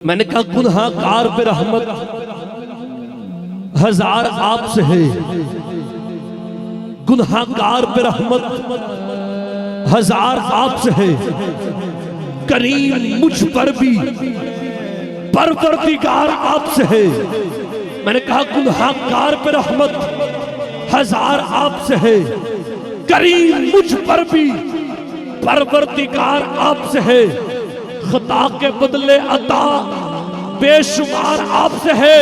मैंने कहा गुनहगार पे रहमत हजार आपसे है, गुनहगार पे रहमत हजार आपसे है, करीम मुझ पर भी परवरदिगार आपसे है। मैंने कहा गुनहगार पे रहमत हजार आपसे है, करीम मुझ पर भी परवरदिगार आपसे है। खता के बदले अता बेशुमार आपसे है।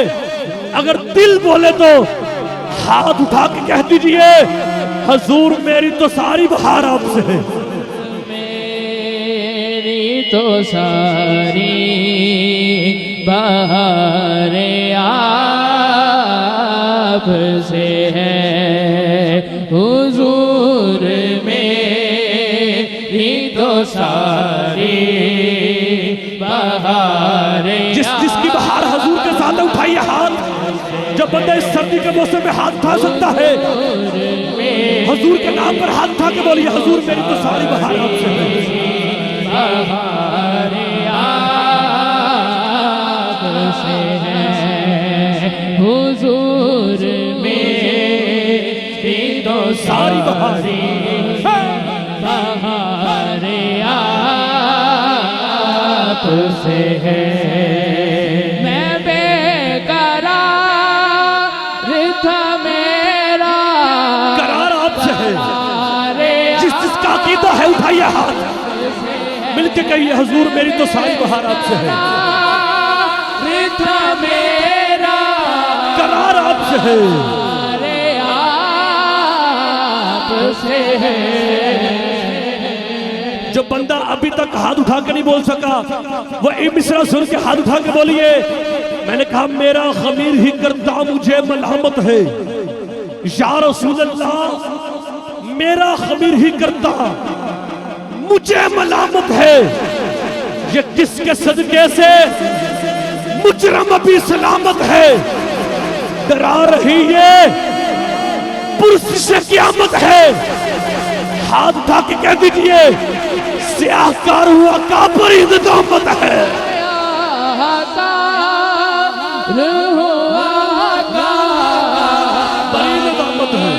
अगर दिल बोले तो हाथ उठा के कह दीजिए हजूर मेरी तो सारी बहार आपसे है, मेरी तो सारी बहार आपसे है। हुजूर मेरी तो सारी जिसकी बहार हजूर के साथ उठाइए हाथ। जब बंदा इस सर्दी के मौसम में हाथ उठा सकता है, हजूर के नाम पर हाथ उठा के बोलिए हजूर मेरी तो सारी बहार आपसे है। बहार आपसे है। हुजूर मेरी तो सारी बहार आपसे है। मैं बेकरार था, मेरा करार आपसे है। जिसका अकीदा है उठाइए हाथ, मिलके कहिए हजूर मेरी तो सारी बहार आपसे है। मेरा करार आपसे है, आपसे है। जो बंदा अभी तक हाथ उठा के नहीं बोल सका वो एक मिसरा सुन के हाथ उठा के बोलिए। मैंने कहा मेरा खमीर ही करता मुझे मलामत है, या रसूल अल्लाह मेरा खमीर ही करता मुझे मलामत है। ये किसके सदके से मुजरम अभी सलामत है। डरा रही है पुरस्कार से क़यामत है। हाथ उठा के कह दीजिए स्याहकार हुआ का परिंदमत है। परिंदमत है।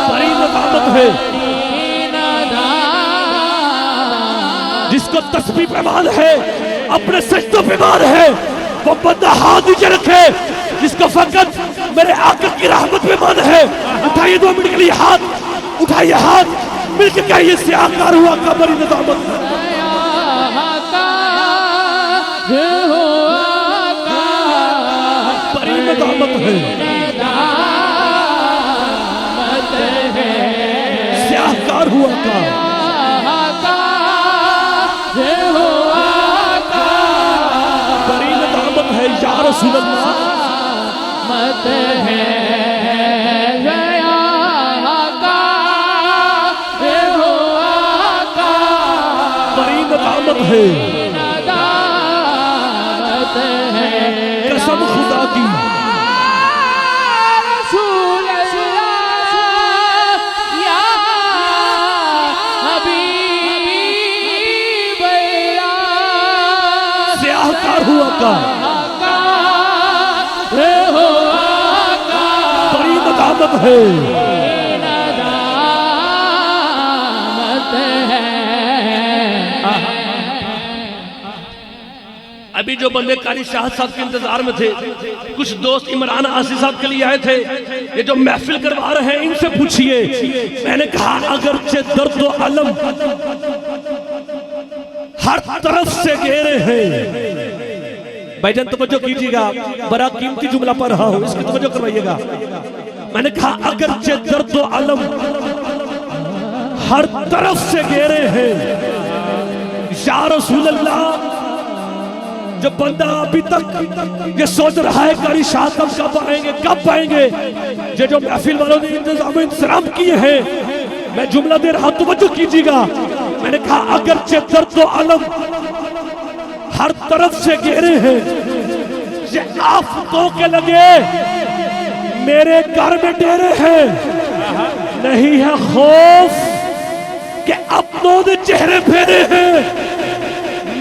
परिंदमत है। जिसको तस्बीह पे मान है, अपने सजदों पे मान है, वो बंदा हाथ नीचे रखे। जिसको फकत मेरे आका की रहमत पे मन है, उठाइए 2 मिनट के लिए हाथ, उठाइए हाथ, मिलकर कहिए से आकार हुआ कबर निजामत बड़ी निजामत है। से आकार हुआ का या रसूल अल्लाह मत है। बड़ी नदामत है। कसम खुदा की रसूल अल्लाह या हबीब अल्लाह से आकार हुआ का बड़ी नदामत है। अभी जो बंदे कारी शाह साहब के इंतजार में थे, कुछ दोस्त इमरान आसिफ साहब के लिए आए थे, ये जो महफिल करवा रहे हैं इनसे पूछिए। मैंने कहा अगरचे दर्द व अलम हर तरफ से घेरे हैं। भाईजान तवज्जो कीजिएगा, बड़ा कीमती जुमला पढ़ रहा हूं, इसकी तवज्जो करवाइएगा। मैंने कहा अगरचे दर्द व अलम हर तरफ से घेरे हैं, या रसूल अल्लाह। जब बंदा अभी तक ये सोच रहा है कारी शाह कब आएंगे, कब आएंगे, ये जो महफिल वालों ने इंतजाम किए हैं, मैं जुमला दे रहा हूं, तवज्जो कीजिएगा। मैंने कहा अगरचे दर्द व अलम हर तरफ से घेरे हैं, ये आफतों के लगे मेरे घर में डेरे हैं, नहीं है खौफ कि अपनों ने चेहरे फेरे हैं।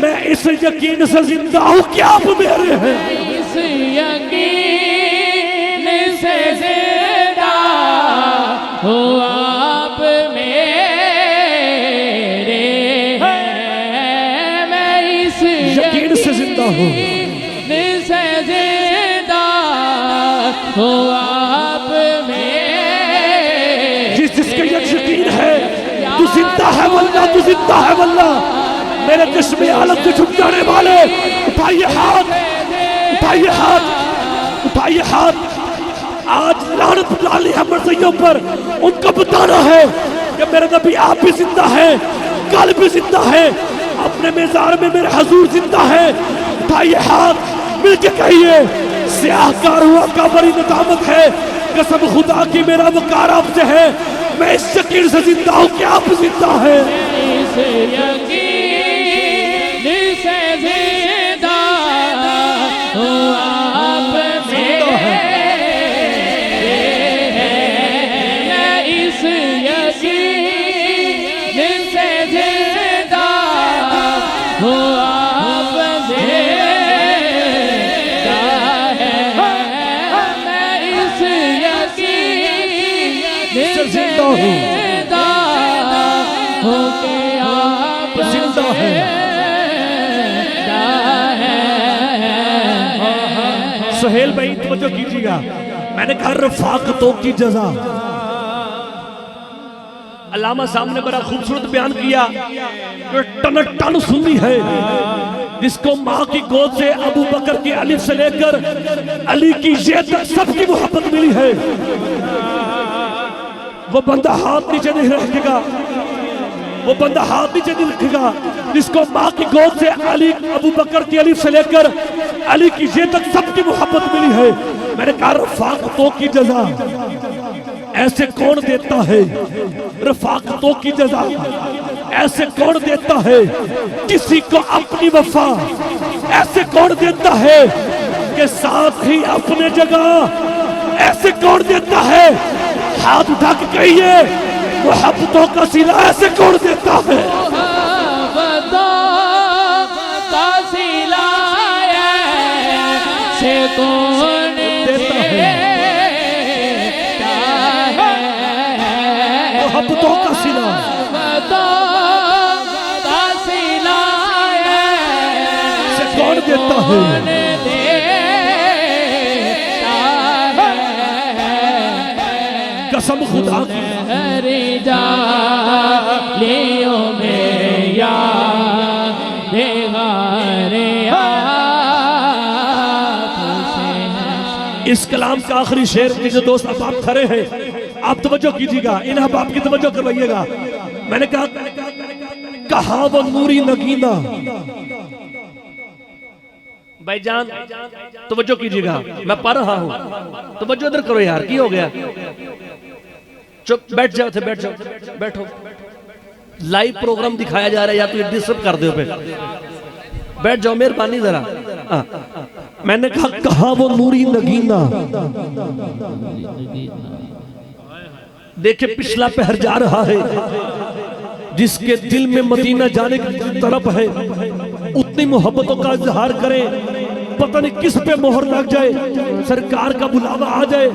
मैं इस यकीन से जिंदा हूं कि आप मेरे हैं। इस यकीन से जिंदा हो आप मेरे हैं। मैं इस यकीन से जिंदा हूं, से जिंदा हो आप मेरे। जिसके यकीन है तू जिंदा है वल्लाह, तू जिंदा है वल्लाह। मेरे जिस्म आलम से छुट जाने वाले उठाइए हाथ, उठाइए हाथ, उठाइए हाथ। आज लानत डाली है मर्जियों पर, उनको बताना है कि मेरे नबी आप भी जिंदा है, कल भी जिंदा है, अपने मेज़ार में मेरे हजूर जिंदा है। उठाइए हाथ, मिलके कहिए स्याहकार हुआ कबरी नदामत है, कसम खुदा की मेरा वकार आपसे है। मैं इस यकीन से जिंदा हूं कि आप जिंदा है। इस यकीन से जिंदा हो आप मेरे हैं। इस यकीन से जिंदा हो आप मेरे हैं। मैं इस यकीन से जिंदा हो के आप जिंदा है। सुहेल भाई तवज्जो कीजिएगा, मैंने कहा रफाकतों की जजा। अल्लामा साहब ने बड़ा खूबसूरत बयान किया, जो टन टन सुन्नी है, जिसको माँ की गोद से अबू बकर की अलिफ से लेकर अली की ये तक सबकी मोहब्बत मिली है। वो बंदा हाथ नीचे नहीं रखेगा, वो बंदा हाथ नीचे नहीं रखेगा जिसको माँ की गोद से अली अबू बकर की अलिफ से लेकर अली की ये तक सबकी मोहब्बत मिली है। मैंने कहा रफाकतों की जजा ऐसे कौन देता है, रफाकतों की जजा ऐसे कौन देता है, किसी को अपनी वफा ऐसे कौन देता है कि साथ ही अपने जगह ऐसे कौन देता है। हाथ उठा के कहिए मोहब्बतों का सिला ऐसे कौन देता है। मोहब्बतों का सिला ऐसे कौन देता है। मोहब्बतों का सिला, मोहब्बतों का सिला ऐसे कौन देता है। कसम खुदा की हर जालियों में या बेगारे इस कलाम का आखिरी शेर के जो दोस्त अब आप खड़े हैं, आप तवज्जो कीजिएगा, इन अब आपकी तवज्जो करवाइएगा। मैंने कहा वो नूरी नगीना। भाईजान तवज्जो कीजिएगा, मैं पढ़ रहा हूं, तवज्जो इधर करो यार, की हो गया। चुप बैठ जाओ थे, बैठ जाओ, बैठो। लाइव प्रोग्राम दिखाया जा रहा है, या तो डिस्टर्ब कर दो पे। बैठ जाओ मेहरबानी जरा। मैंने कहा वो नूरी नगीना। देखे पिछला पहर जा रहा है, जिसके दिल में मदीना जाने की तरफ है, उतनी मोहब्बतों का इजहार करें, पता नहीं किस पे मोहर लग जाए, सरकार का बुलावा आ जाए,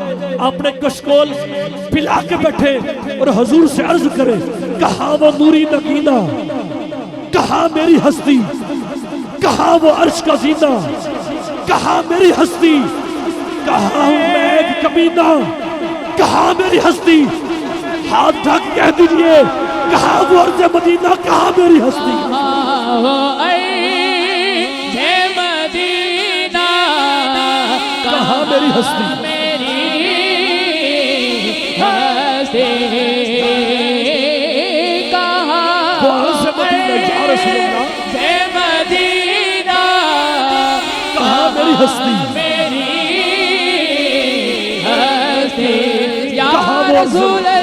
अपने कशकोल पिला के बैठे और हुजूर से अर्ज करें, कहा वो नूरी नगीना, कहा मेरी हस्ती, कहा वो अर्श का जीना, कहा मेरी हस्ती, कहा हूं मैं एक कमीना, कहा मेरी हस्ती। हाथ ढक कह दीजिए, कहा वो अर्ज मदीना, कहा मेरी हस्ती। कहा मेरी हस्ती, मेरी हस्ती, कहा वो अर्ज मदीना, या रसूल अल्लाह, मदीना, कहा मेरी हस्ती, मेरी हस्ती, या कहा वो रसूल अल्लाह,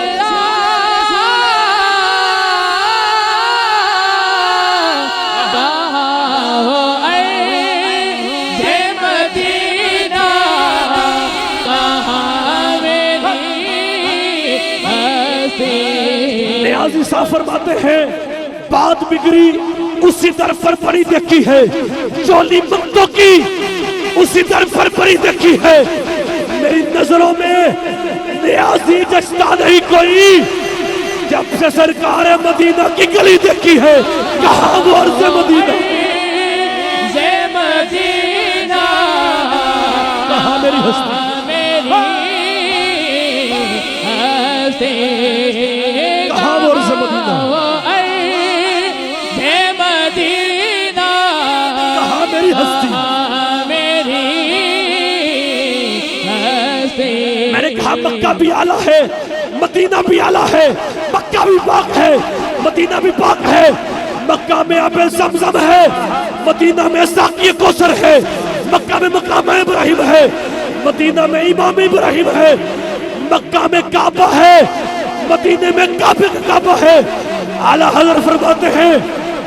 कहा नियाज़ी साहब फरमाते हैं बात बिगड़ी उसी दर पर पड़ी देखी है, चोली मक्तों की उसी दर पर पड़ी देखी है। मेरी नजरों में नियाज़ी जचता नहीं कोई, जब से सरकार मदीना की गली देखी है। कहाँ वो अर्ज़ मदीना, कहाँ मेरी हस्ती, कहाँ वो अर्ज़ मदीना, कहाँ मेरी हस्ती। मैंने कहा मक्का भी आला है, मदीना भी आला है, मक्का भी पाक है, मदीना भी पाक है। मक्का में आबे ज़मज़म है, मदीना में साक़ी कौसर है। मक्का में मकाम इब्राहिम है, मदीना में इमाम इब्राहिम है। मक्का में काबा है, मदीने में काबे का काबा है। आला हज़रत फरमाते हैं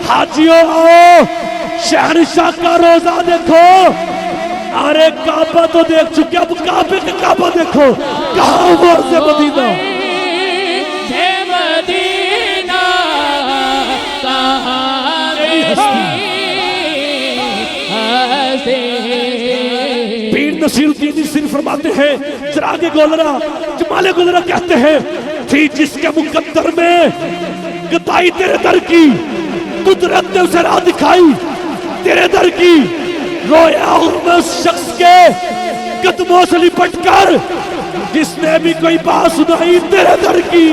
हाजियों आओ शहंशाह का रोजा देखो। अरे काबा तो देख चुके, अब काबे का काबा देखो। कहाँ वो अर्ज़ मदीना, पीर नसीरुद्दीन सिर्फ फरमाते हैं चिरागे गोलरा जमाले गोलरा कहते हैं थी जिसके मुकद्दर में गताई तेरे दर की, कुदरत ने उसे राह दिखाई तेरे दर की। रोया हूं मैं उस शख्स के कदमों से लिपट कर जिसने भी कोई बात सुनाई तेरे दर की।